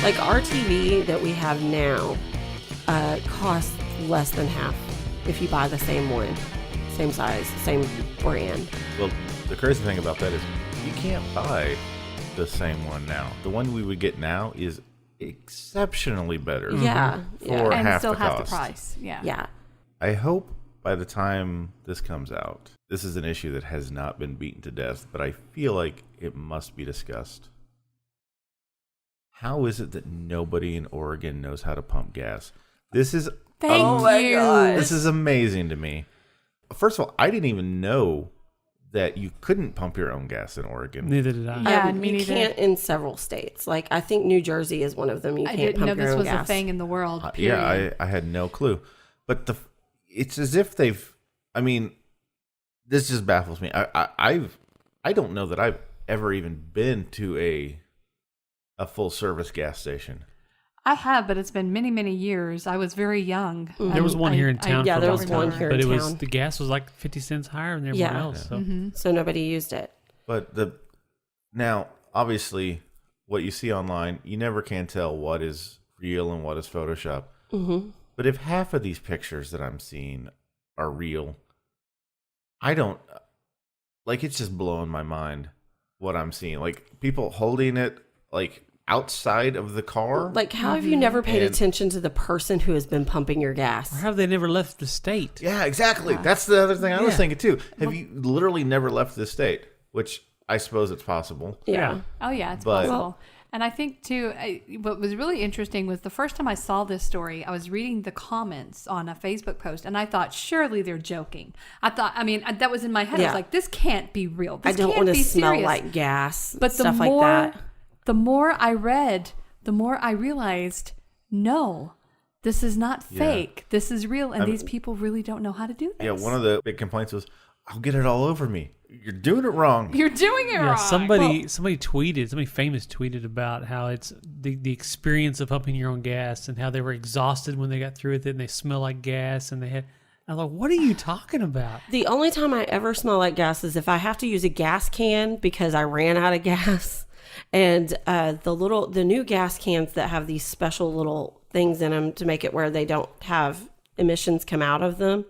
Like our TV that we have now costs less than half if you buy the same one, same size, same brand. Well, the crazy thing about that is you can't buy the same one now. The one we would get now is exceptionally better. Yeah. For And half still the half cost. the price. Yeah. Yeah. I hope by the time this comes out, this is an issue that has not been beaten to death, but I feel like it must be discussed. How is it that nobody in Oregon knows how to pump gas? This is Thank you. This is amazing to me. First of all, I didn't even know that you couldn't pump your own gas in Oregon. Neither did I. Yeah, me you neither. can't in several states. Like I think New Jersey is one of them. You I can't didn't know pump your this own was gas. a thing in the world. Period. Yeah, I had no clue. But it's as if they've. I mean, this just baffles me. I don't know that I've ever even been to a full service gas station. I have, but it's been many, many years. I was very young. There was one here in town. yeah, for a there long was time, one here in but it town. was the gas was like 50 cents higher than everyone Yeah. else. So. So nobody used it. But now, obviously, what you see online, you never can tell what is real and what is Photoshop. Mm-hmm. But if half of these pictures that I'm seeing are real, I don't like. It's just blowing my mind what I'm seeing. Like people holding it like outside of the car. Like, how have you never paid And- attention to the person who has been pumping your Or gas? have they never left the state? Yeah, exactly. That's the other thing I was Yeah. thinking too. Have you literally never left the state? Which I suppose it's possible. Yeah. Oh, yeah, it's But- possible. And I think, too, what was really interesting was the first time I saw this story, I was reading the comments on a Facebook post, and I thought, surely they're joking. That was in my head. I Yeah. was like, this can't be real. I This don't can't want to be smell serious. like gas. But stuff like that. the more I read, the more I realized, no, this is not fake. This is real, and these people really don't know how to do this. Yeah, one of the big complaints was, "I'll get it all over me. You're doing it wrong." You're doing it Yeah, wrong. somebody tweeted, somebody famous tweeted about how it's the experience of pumping your own gas and how they were exhausted when they got through with it and they smell like gas and they had. I'm like, what are you talking about? The only time I ever smell like gas is if I have to use a gas can because I ran out of gas. And the new gas cans that have these special little things in them to make it where they don't have emissions come out of them,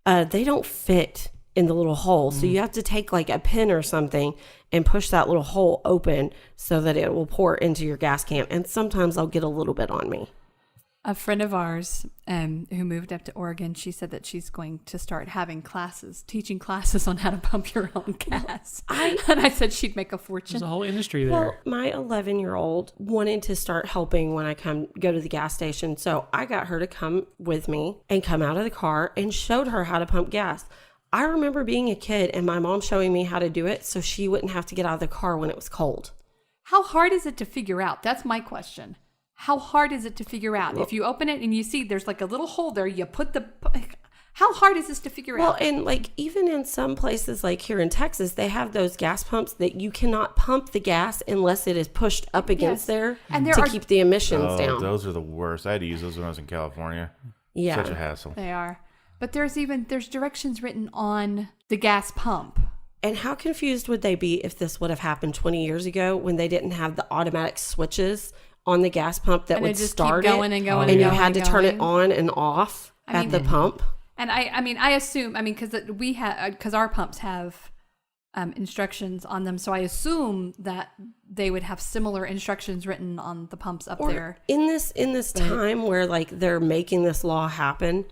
they don't fit in the little hole. So you have to take like a pin or something and push that little hole open so that it will pour into your gas can. And sometimes I'll get a little bit on me. A friend of ours who moved up to Oregon, she said that she's going to start having classes, teaching classes on how to pump your own gas. And I said she'd make a fortune. There's a whole industry there. Well, my 11-year-old wanted to start helping when I go to the gas station. So I got her to come with me and come out of the car and showed her how to pump gas. I remember being a kid and my mom showing me how to do it so she wouldn't have to get out of the car when it was cold. How hard is it to figure out? That's my question. How hard is it to figure out? If you open it and you see there's like a little hole there, you put how hard is this to figure Well, out? and like even in some places like here in Texas, they have those gas pumps that you cannot pump the gas unless it is pushed up against Yes. there And there to are- keep the emissions down. Those are the worst. I had to use those when I was in California. Yeah. Such a hassle. They are. But there's directions written on the gas pump. And how confused would they be if this would have happened 20 years ago when they didn't have the automatic switches on the gas pump that And would it just start keep going it, and going and and you going had to and turn it going. on and off I mean, at the pump? And I assume, because our pumps have instructions on them, so I assume that they would have similar instructions written on the pumps up Or there. in this time where like they're making this law happen,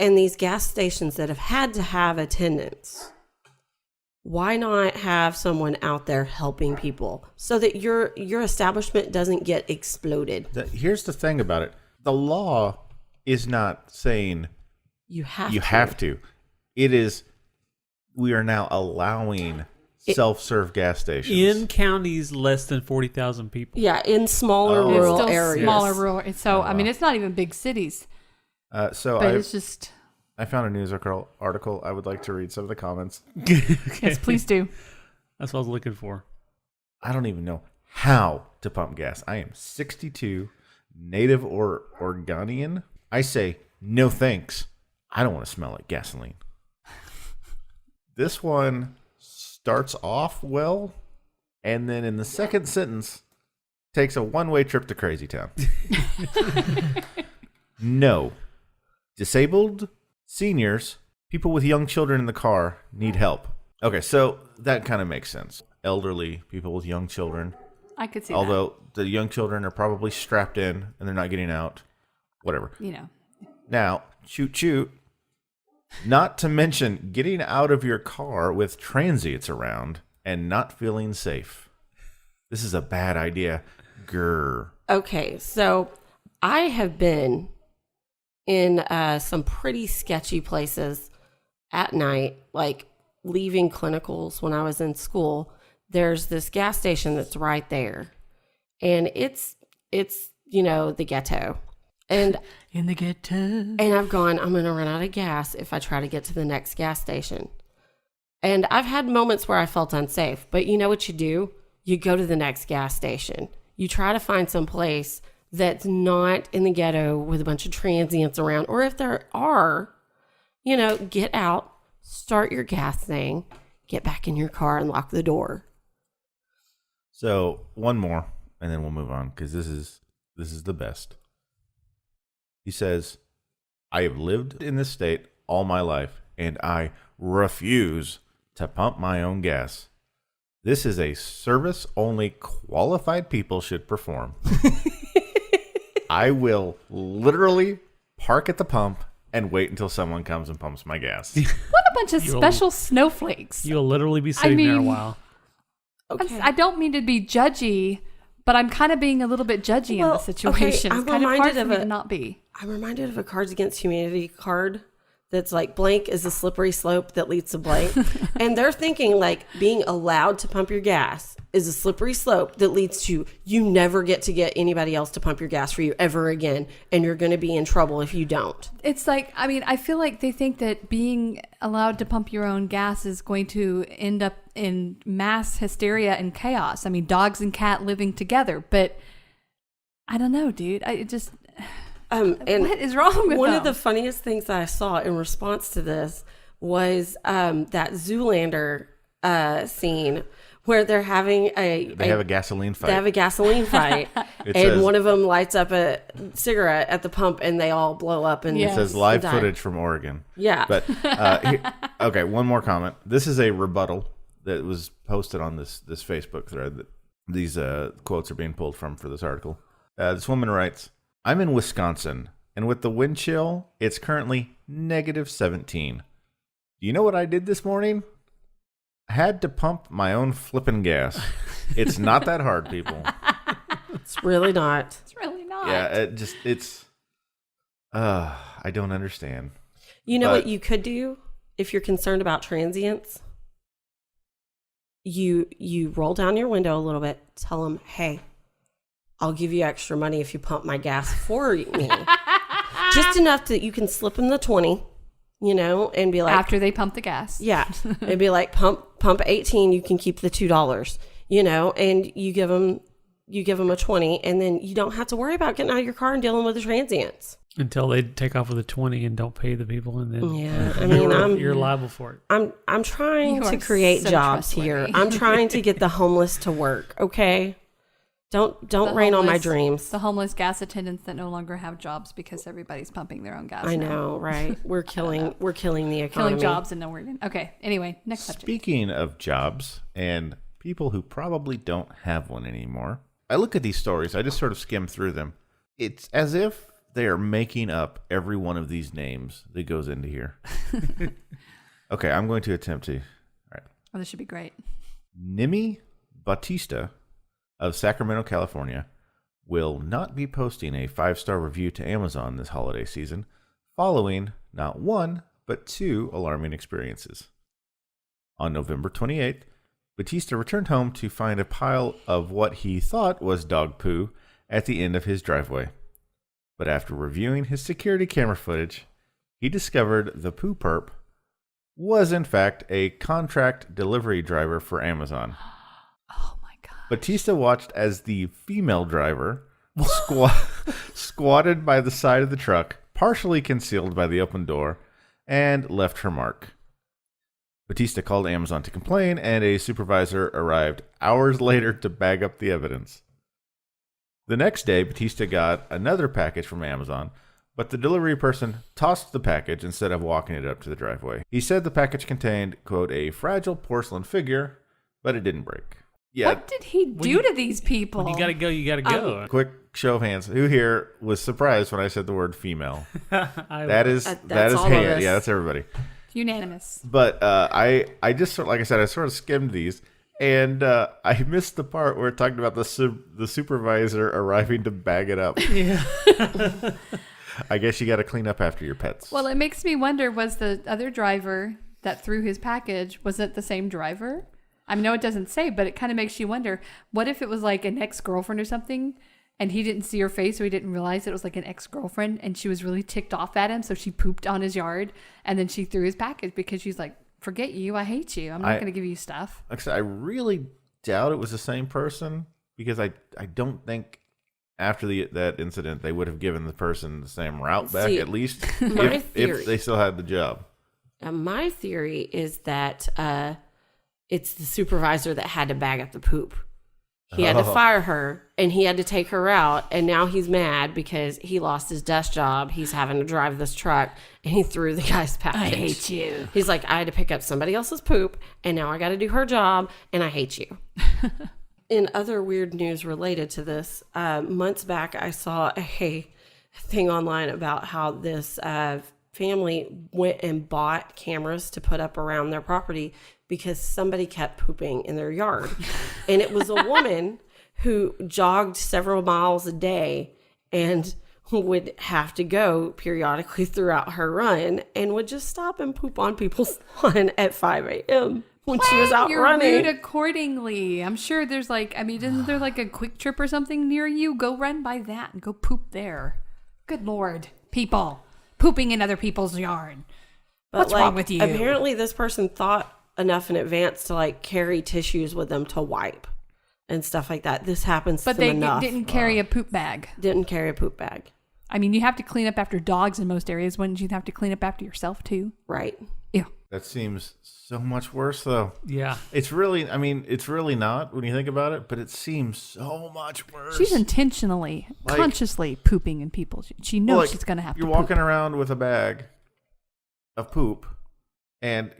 and these gas stations that have had to have attendants, why not have someone out there helping people so that your establishment doesn't get exploded? Here's the thing about it. The law is not saying You have you to. have to. It is, we are now allowing self-serve gas stations. In counties less than 40,000 people. Yeah, in smaller Oh. It's rural still areas. smaller rural. So, I mean, it's not even big cities, So but it's just, I found a news article. I would like to read some of the comments. yes, please do. That's what I was looking for. I don't even know how to pump gas. I am 62, native or Oregonian. I say, no thanks. I don't want to smell like gasoline. This one starts off well, and then in the second sentence takes a one-way trip to Crazy Town. No. Disabled, seniors, people with young children in the car need help. Okay, so that kind of makes sense. Elderly, people with young children. I could see Although the young children are probably strapped in and they're not getting out. Whatever. that. You know. Now, shoot. Not to mention getting out of your car with transients around and not feeling safe. This is a bad idea. Grr. Okay, so I have been in some pretty sketchy places at night, like leaving clinicals when I was in school. There's this gas station that's right there, and it's the ghetto. And In the ghetto. And I've gone, I'm going to run out of gas if I try to get to the next gas station. And I've had moments where I felt unsafe. But you know what you do? You go to the next gas station. You try to find some place that's not in the ghetto with a bunch of transients around. Or if there are, get out, start your gas thing, get back in your car and lock the door. So one more, and then we'll move on, because this is the best. He says, I have lived in this state all my life, and I refuse to pump my own gas. This is a service only qualified people should perform. I will literally park at the pump and wait until someone comes and pumps my gas. What a bunch of special snowflakes. You'll literally be sitting there a while. Okay. I don't mean to be judgy, but I'm kind of being a little bit judgy in the situation. Okay, It's kind of hard for me to not be. I'm reminded of a Cards Against Humanity card that's like blank is a slippery slope that leads to blank. And they're thinking like being allowed to pump your gas is a slippery slope that leads to you never get to get anybody else to pump your gas for you ever again. And you're going to be in trouble if you don't. It's like, I feel like they think that being allowed to pump your own gas is going to end up in mass hysteria and chaos. I mean, dogs and cat living together. But I don't know, dude. And what is wrong with one them? of the funniest things that I saw in response to this was that Zoolander scene where they're having They have a gasoline fight. They have a gasoline fight, and one of them lights up a cigarette at the pump, and they all blow up. And Yes. It says live die. footage from Oregon. Yeah. But okay, one more comment. This is a rebuttal that was posted on this Facebook thread that these quotes are being pulled from for this article. This woman writes, I'm in Wisconsin, and with the wind chill, it's currently -17. Do you know what I did this morning? I had to pump my own flippin' gas. It's not that hard, people. It's really not. It's really not. Yeah, I don't understand. You know But- what you could do if you're concerned about transients? You roll down your window a little bit, tell them, hey, I'll give you extra money if you pump my gas for me. Just enough that you can slip them the 20, and be like, After they pump the gas. yeah, it'd be like pump 18, you can keep the $2, and you give them a 20, and then you don't have to worry about getting out of your car and dealing with the transients. Until they take off with a 20 and don't pay the people, and then you're liable for it. I'm trying You to are create so jobs here. trustworthy. I'm trying to get the homeless to work. Okay, don't rain on my dreams. The homeless gas attendants that no longer have jobs because everybody's pumping their own gas. I now. know, right? We're killing the economy. Killing jobs and nowhere. Okay. Anyway, next subject. Speaking of jobs and people who probably don't have one anymore, I look at these stories. I just sort of skim through them. It's as if they are making up every one of these names that goes into here. Okay, I'm going to attempt to. All right. Oh, this should be great. Nimi Bautista of Sacramento, California, will not be posting a 5-star review to Amazon this holiday season, following not one, but 2 alarming experiences. On November 28th, Bautista returned home to find a pile of what he thought was dog poo at the end of his driveway. But after reviewing his security camera footage, he discovered the poo perp was in fact a contract delivery driver for Amazon. Oh my God. Bautista watched as the female driver squatted by the side of the truck, partially concealed by the open door, and left her mark. Bautista called Amazon to complain, and a supervisor arrived hours later to bag up the evidence. The next day, Batista got another package from Amazon, but the delivery person tossed the package instead of walking it up to the driveway. He said the package contained, quote, a fragile porcelain figure, but it didn't break. Yeah. What did he do to these people? When you gotta go, you gotta go. Quick show of hands. Who here was surprised when I said the word female? That is all of hand. us. Yeah, that's everybody. Unanimous. But I just, like I said, I sort of skimmed these. And I missed the part where it talked about the supervisor arriving to bag it up. Yeah. I guess you got to clean up after your pets. Well, it makes me wonder, was the other driver that threw his package, was it the same driver? I know it doesn't say, but it kind of makes you wonder, what if it was like an ex-girlfriend or something, and he didn't see her face, so he didn't realize it was like an ex-girlfriend, and she was really ticked off at him, so she pooped on his yard, and then she threw his package because she's like, forget you, I hate you. I'm not going to give you stuff. Like I said, I really doubt it was the same person because I don't think after that incident they would have given the person the same route back, at least if they still had the job. My theory is that it's the supervisor that had to bag up the poop. He had to fire her, and he had to take her out, and now he's mad because he lost his desk job. He's having to drive this truck, and he threw the guy's package. I hate you. He's like, I had to pick up somebody else's poop, and now I got to do her job, and I hate you. In other weird news related to this, months back, I saw a thing online about how this family went and bought cameras to put up around their property because somebody kept pooping in their yard. And it was a woman who jogged several miles a day and would have to go periodically throughout her run and would just stop and poop on people's lawn at 5 a.m. when she was out You're running. rude accordingly. I'm sure there's isn't there like a Quick Trip or something near you? Go run by that and go poop there. Good Lord. People pooping in other people's yard. But What's wrong with you? Apparently this person thought enough in advance to carry tissues with them to wipe and stuff like that. This happens But to them they enough. didn't carry a poop bag. Didn't carry a poop bag. I mean, you have to clean up after dogs in most areas. Wouldn't you have to clean up after yourself too? Right. Ew. That seems so much worse, though. Yeah. It's really not when you think about it, but it seems so much worse. She's intentionally, consciously pooping in people. She knows she's going to have to You're poop. walking around with a bag of poop, and,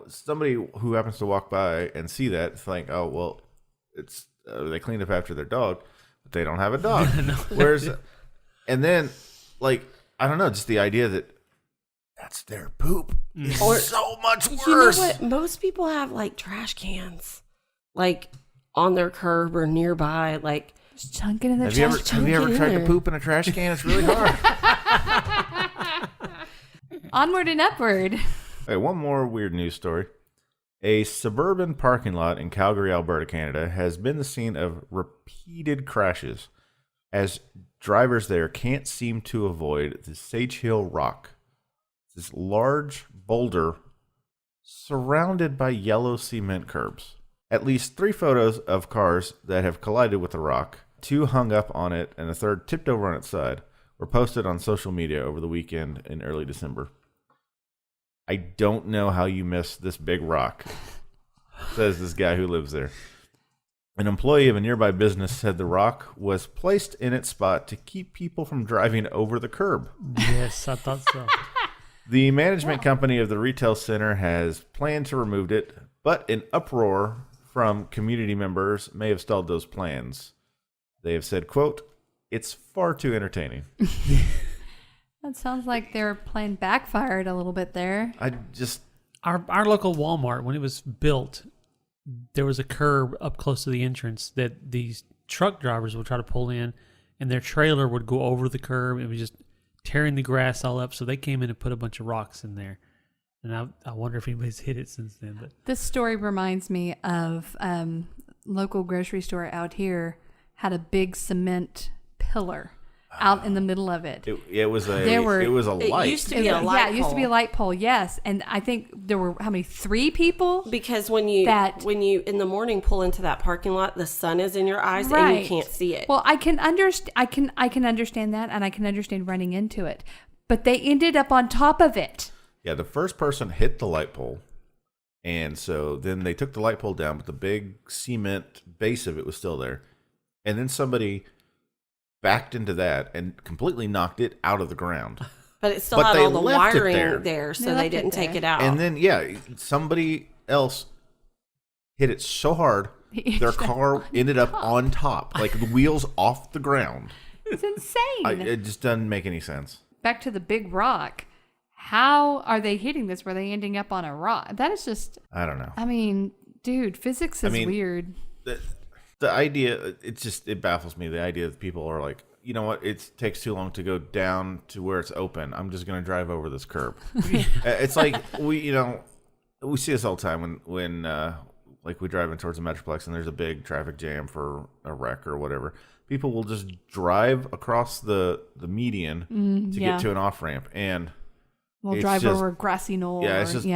somebody who happens to walk by and see that think, oh, well, it's they cleaned up after their dog, but they don't have a dog. Whereas, and then, I don't know, just the idea that that's their poop is so much worse. You know what? Most people have trash cans, on their curb or nearby. Just chunk it in the Have trash. you ever tried to poop in a trash can? It's really hard. Onward and upward. Hey, one more weird news story. A suburban parking lot in Calgary, Alberta, Canada, has been the scene of repeated crashes as drivers there can't seem to avoid the Sage Hill Rock. This large boulder surrounded by yellow cement curbs. At least 3 photos of cars that have collided with the rock, 2 hung up on it, and a third tipped over on its side, were posted on social media over the weekend in early December. I don't know how you missed this big rock, says this guy who lives there. An employee of a nearby business said the rock was placed in its spot to keep people from driving over the curb. Yes, I thought so. The management company of the retail center has planned to remove it, but an uproar from community members may have stalled those plans. They have said, quote, "It's far too entertaining." That sounds like their plan backfired a little bit there. Our local Walmart, when it was built, there was a curb up close to the entrance that these truck drivers would try to pull in, and their trailer would go over the curb. It was just tearing the grass all up, so they came in and put a bunch of rocks in there. And I wonder if anybody's hit it since then. But This story reminds me of local grocery store out here had a big cement pillar out in the middle of it. It was a light. It used to be a light Yeah, it used to be a light pole, yes. And I think there were, how many, 3 people? Because when you in the morning pull into that parking lot, the sun is in your eyes and you can't see it. Well, I can understand that, and I can understand running into it. But they ended up on top of it. Yeah, the first person hit the light pole, and so then they took the light pole down, but the big cement base of it was still there. And then somebody backed into that and completely knocked it out of the ground. But it still But had they all the left it wiring there. so They they left it didn't take there. it out. And then, somebody else hit it so hard, their car ended up on top, like the wheels off the ground. It's insane. It just doesn't make any sense. Back to the big rock. How are they hitting this? Were they ending up on a rock? That is just, I don't know. I mean, dude, physics is weird. The idea, it baffles me. The idea that people are like, you know what, it takes too long to go down to where it's open. I'm just going to drive over this curb. It's like, we see this all the time when like we drive in towards the Metroplex and there's a big traffic jam for a wreck or whatever. People will just drive across the median to get to an off-ramp. And We'll drive over a grassy knoll. Yeah, it's just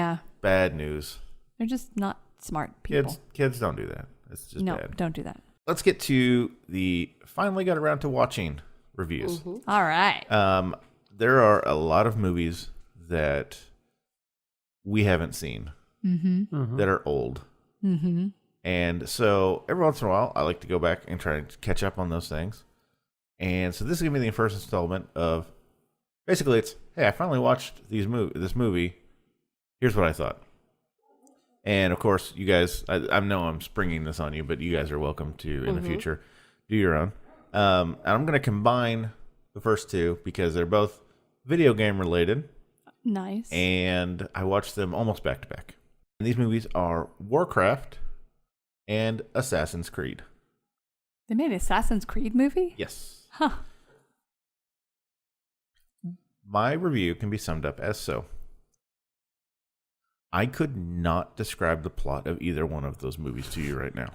bad news. They're just not smart people. Kids don't do that. It's just No, bad. don't do that. Let's get to the finally got around to watching reviews. All right. There are a lot of movies that we haven't seen that are old. And so every once in a while, I like to go back and try to catch up on those things. And so this is going to be the first installment of, basically it's, hey, I finally watched this movie. Here's what I thought. And of course, you guys, I know I'm springing this on you, but you guys are welcome to, in the future, do your own. And I'm going to combine the first two because they're both video game related. Nice. And I watched them almost back to back. And these movies are Warcraft and Assassin's Creed. They made an Assassin's Creed movie? Yes. Huh. My review can be summed up as so. I could not describe the plot of either one of those movies to you right now.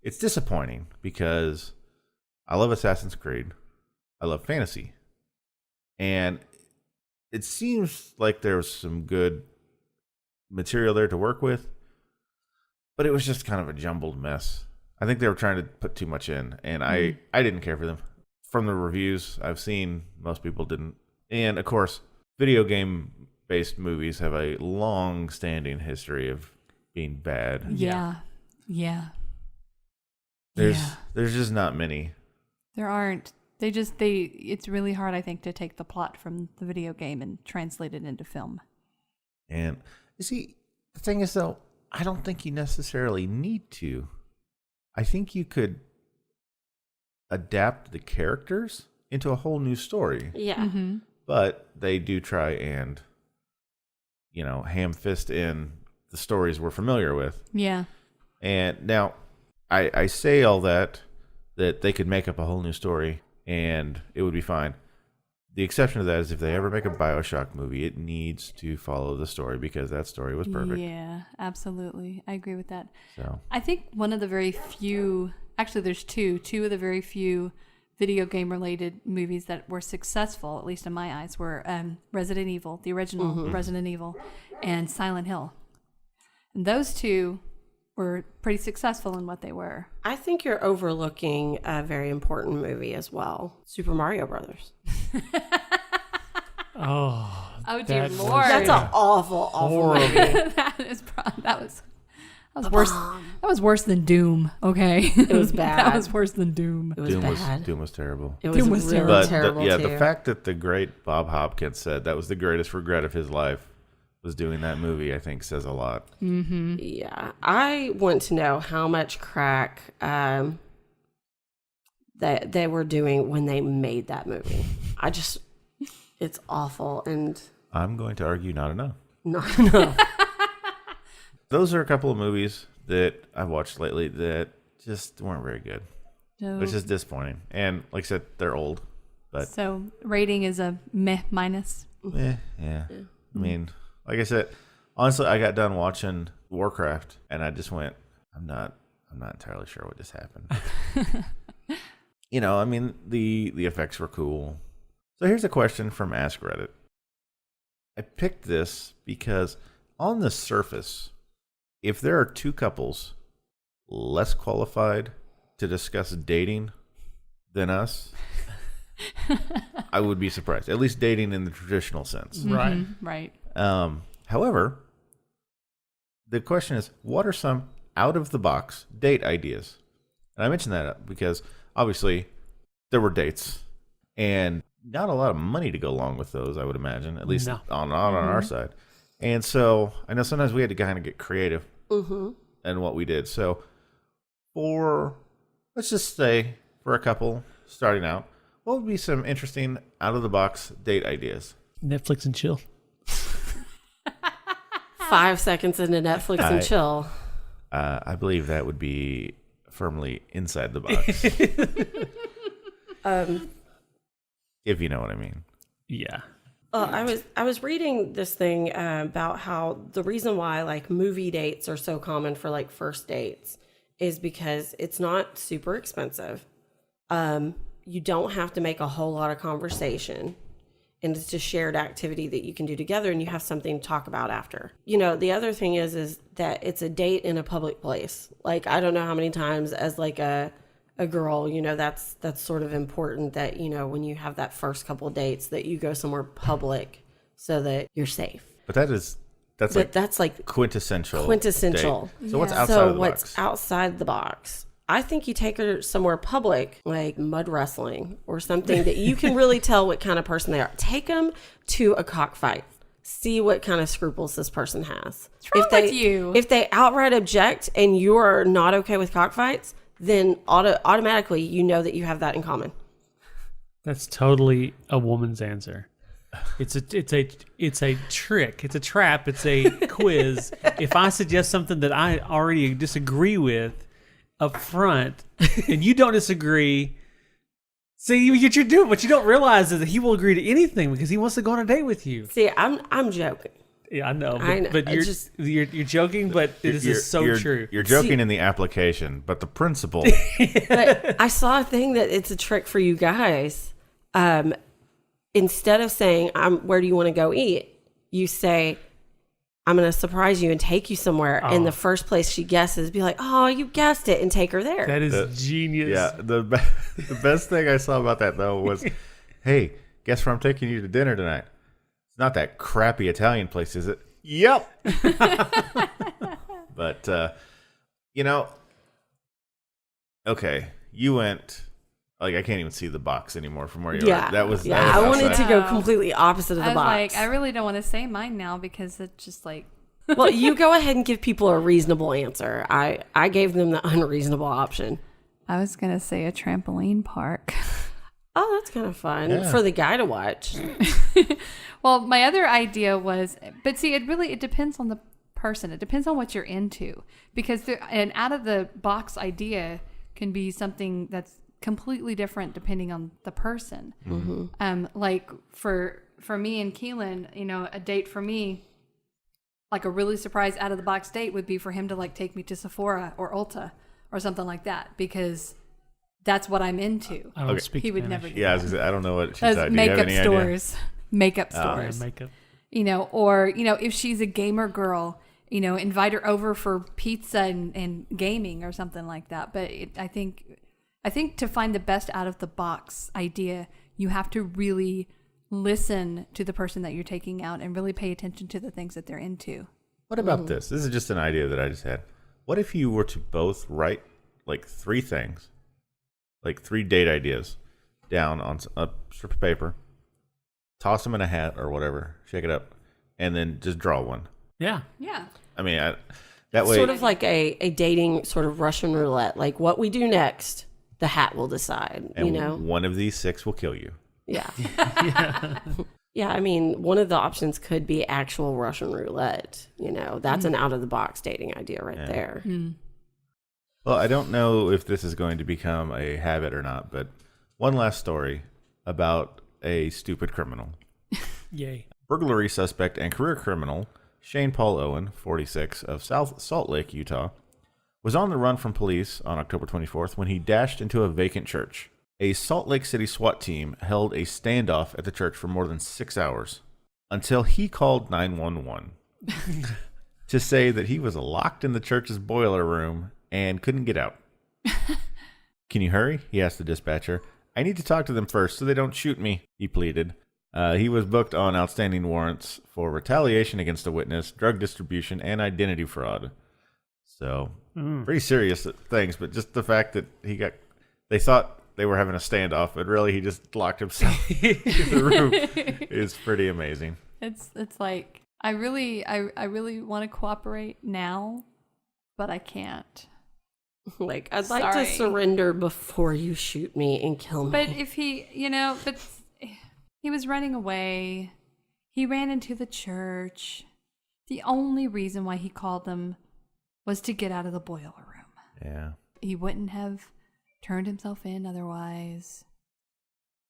It's disappointing because I love Assassin's Creed. I love fantasy. And it seems like there was some good material there to work with, but it was just kind of a jumbled mess. I think they were trying to put too much in, and I didn't care for them. From the reviews I've seen, most people didn't. And of course, video game based movies have a long standing history of being bad. Yeah. There's just not many. There aren't. It's really hard, I think, to take the plot from the video game and translate it into film. And you see, the thing is though, I don't think you necessarily need to. I think you could adapt the characters into a whole new story. Yeah. But they do try and, ham fist in the stories we're familiar with. Yeah. And now, I say all that they could make up a whole new story and it would be fine. The exception to that is if they ever make a BioShock movie, it needs to follow the story because that story was perfect. Yeah, absolutely. I agree with that. So I think one of the very few, actually there's two of the very few video game related movies that were successful, at least in my eyes, were Resident Evil, the original Resident Evil, and Silent Hill. And those two were pretty successful in what they were. I think you're overlooking a very important movie as well, Super Mario Brothers. Oh, Dear that Lord. That's an awful movie. that was worse. That was worse than Doom. Okay, It was bad. That was worse than Doom. It was bad. Doom was terrible. It was Doom was really But terrible too. the fact that the great Bob Hopkins said that was the greatest regret of his life was doing that movie, I think says a lot. Yeah, I want to know how much crack that they were doing when they made that movie. It's awful and I'm going to argue not enough. not enough. Those are a couple of movies that I've watched lately that just weren't very good, which is disappointing. And like I said, they're old, but So rating is a meh minus. yeah. I mean, like I said, honestly, I got done watching Warcraft and I just went, I'm not entirely sure what just happened. I mean, the effects were cool. So here's a question from Ask Reddit. I picked this because on the surface, if there are two couples less qualified to discuss dating than us, I would be surprised. At least dating in the traditional sense. right. Right. However, the question is, what are some out-of-the-box date ideas? And I mentioned that because obviously there were dates and not a lot of money to go along with those, I would imagine, at least on our side. And so I know sometimes we had to kind of get creative in what we did. So let's just say for a couple starting out, what would be some interesting out-of-the-box date ideas? Netflix and chill. 5 seconds into Netflix and chill. I believe that would be firmly inside the box. If you know what I mean. Yeah. I was reading this thing about how the reason why like movie dates are so common for like first dates is because it's not super expensive. You don't have to make a whole lot of conversation, and it's just shared activity that you can do together, and you have something to talk about after. You know, the other thing is that it's a date in a public place. Like, I don't know how many times as like a girl, you know, that's sort of important that, you know, when you have that first couple of dates that you go somewhere public so that you're safe. But that's like quintessential. Date. So what's outside of the box? What's outside the box? I think you take her somewhere public, like mud wrestling or something that you can really tell what kind of person they are. Take them to a cockfight. See what kind of scruples this person has. What's wrong with you? If they outright object and you're not okay with cockfights, then automatically you know that you have that in common. That's totally a woman's answer. It's a trick. It's a trap. It's a quiz. If I suggest something that I already disagree with up front, and you don't disagree, see what you're doing. What you don't realize is that he will agree to anything because he wants to go on a date with you. See, I'm joking. Yeah, I know. But you're joking. But this is so true. You're joking in the application, but the principle. But I saw a thing that it's a trick for you guys. Instead of saying, where do you want to go eat? You say, I'm going to surprise you and take you somewhere. And the first place she guesses, be like, oh, you guessed it, and take her there. That is genius. Yeah. The best thing I saw about that, though, was, hey, guess where I'm taking you to dinner tonight? It's not that crappy Italian place, is it? Yep. But, you know, okay, you went... Like, I can't even see the box anymore from where you are. That was I wanted to go completely opposite of the box. Like, I really don't want to say mine now because it's just like... Well, you go ahead and give people a reasonable answer. I gave them the unreasonable option. I was going to say a trampoline park. Oh, that's kind of fun for the guy to watch. Well, my other idea was... But see, it depends on the person. It depends on what you're into. Because an out-of-the-box idea can be something that's completely different depending on the person. Mm-hmm. Like for me and Keelan, you know, a date for me, like a really surprise out of the box date would be for him to like take me to Sephora or Ulta or something like that, because that's what I'm into. I don't speak He would Spanish. never do Yeah, that. I don't know what she's like. Makeup stores. Makeup Yeah, stores. makeup. You know, or, you know, if she's a gamer girl, you know, invite her over for pizza and gaming or something like that. But I think to find the best out of the box idea, you have to really listen to the person that you're taking out and really pay attention to the things that they're into. What about this? This is just an idea that I just had. What if you were to both write like 3 things, like 3 date ideas down on a strip of paper, toss them in a hat or whatever, shake it up, and then just draw one? Yeah. Yeah. I mean, that way. Sort of like a dating sort of Russian roulette. Like what we do next, the hat will decide, and you know? one of these 6 will kill you. Yeah. Yeah, I mean, one of the options could be actual Russian roulette. You know, that's an out-of-the-box dating idea right there. Well, I don't know if this is going to become a habit or not, but one last story about a stupid criminal. Yay. Burglary suspect and career criminal Shane Paul Owen, 46, of South Salt Lake, Utah, was on the run from police on October 24th when he dashed into a vacant church. A Salt Lake City SWAT team held a standoff at the church for more than 6 hours until he called 911 to say that he was locked in the church's boiler room and couldn't get out. Can you hurry? He asked the dispatcher. I need to talk to them first so they don't shoot me, he pleaded. He was booked on outstanding warrants for retaliation against a witness, drug distribution, and identity fraud. So pretty serious things, but just the fact that they thought they were having a standoff, but really he just locked himself in the room is pretty amazing. It's like I really want to cooperate now, but I can't. Like, I'd like to surrender before you shoot me and kill me. But if he, but he was running away. He ran into the church. The only reason why he called them was to get out of the boiler room. Yeah. He wouldn't have turned himself in otherwise.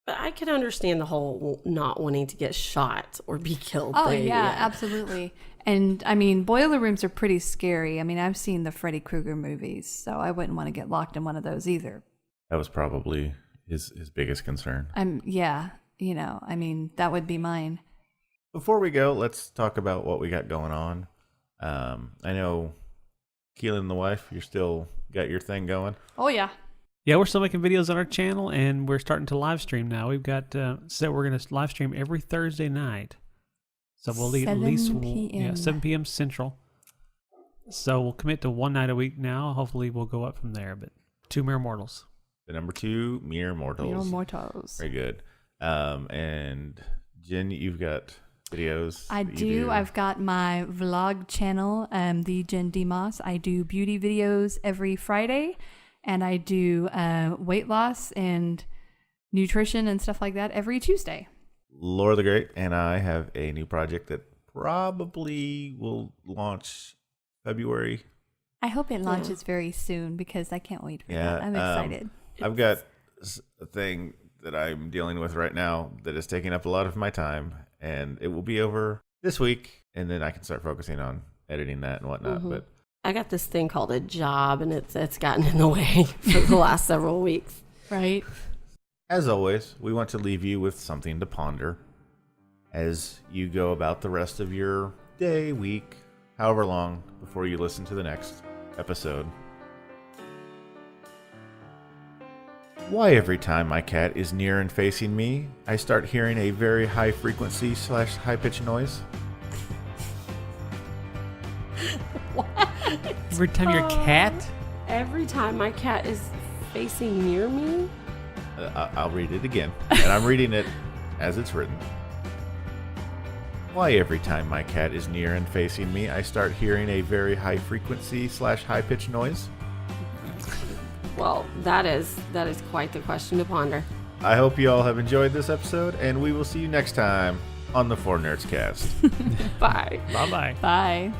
But I could understand the whole not wanting to get shot or be killed Oh, thing. yeah, absolutely. And, I mean, boiler rooms are pretty scary. I mean, I've seen the Freddy Krueger movies, so I wouldn't want to get locked in one of those either. That was probably his biggest concern. I mean, that would be mine. Before we go, let's talk about what we got going on. I know Keelan, the wife, you're still got your thing going. Oh, yeah. Yeah, we're still making videos on our channel, and we're starting to live stream now. We've got said we're going to live stream every Thursday night. So we'll at least 7 p.m. Central. So we'll commit to one night a week now. Hopefully we'll go up from there. But 2 Mere Mortals. The number 2, Mere Mortals. Mere Mortals. Very good. And Jen, you've got videos. I do. I've got my vlog channel, the Jen Demos. I do beauty videos every Friday, and I do weight loss and nutrition and stuff like that every Tuesday. Laura the Great and I have a new project that probably will launch February. I hope it launches very soon because I can't wait for that. I'm excited. I've got a thing that I'm dealing with right now that is taking up a lot of my time, and it will be over this week, and then I can start focusing on editing that and whatnot. Mm-hmm. But I got this thing called a job, and it's gotten in the way for the last several weeks. Right. As always, we want to leave you with something to ponder as you go about the rest of your day, week, however long before you listen to the next episode. Why every time my cat is near and facing me, I start hearing a very high frequency / high pitched noise? Every time your cat? Every time my cat is facing near me? I'll read it again, and I'm reading it as it's written. Why every time my cat is near and facing me, I start hearing a very high frequency / high pitched noise? Well, that is quite the question to ponder. I hope you all have enjoyed this episode, and we will see you next time on the 4NerdsCast. Bye. Bye-bye. Bye.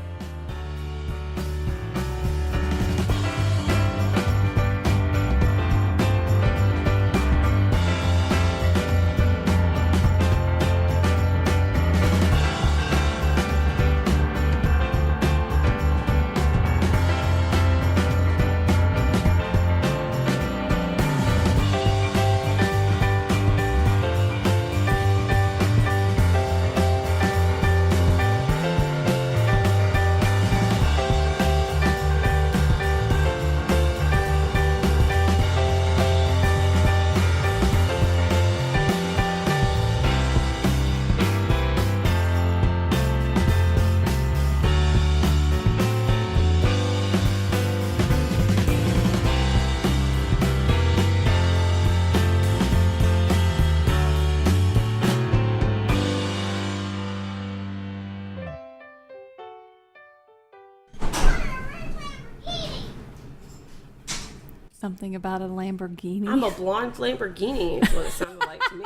Something about a Lamborghini. I'm a blonde Lamborghini is what it sounded like to me.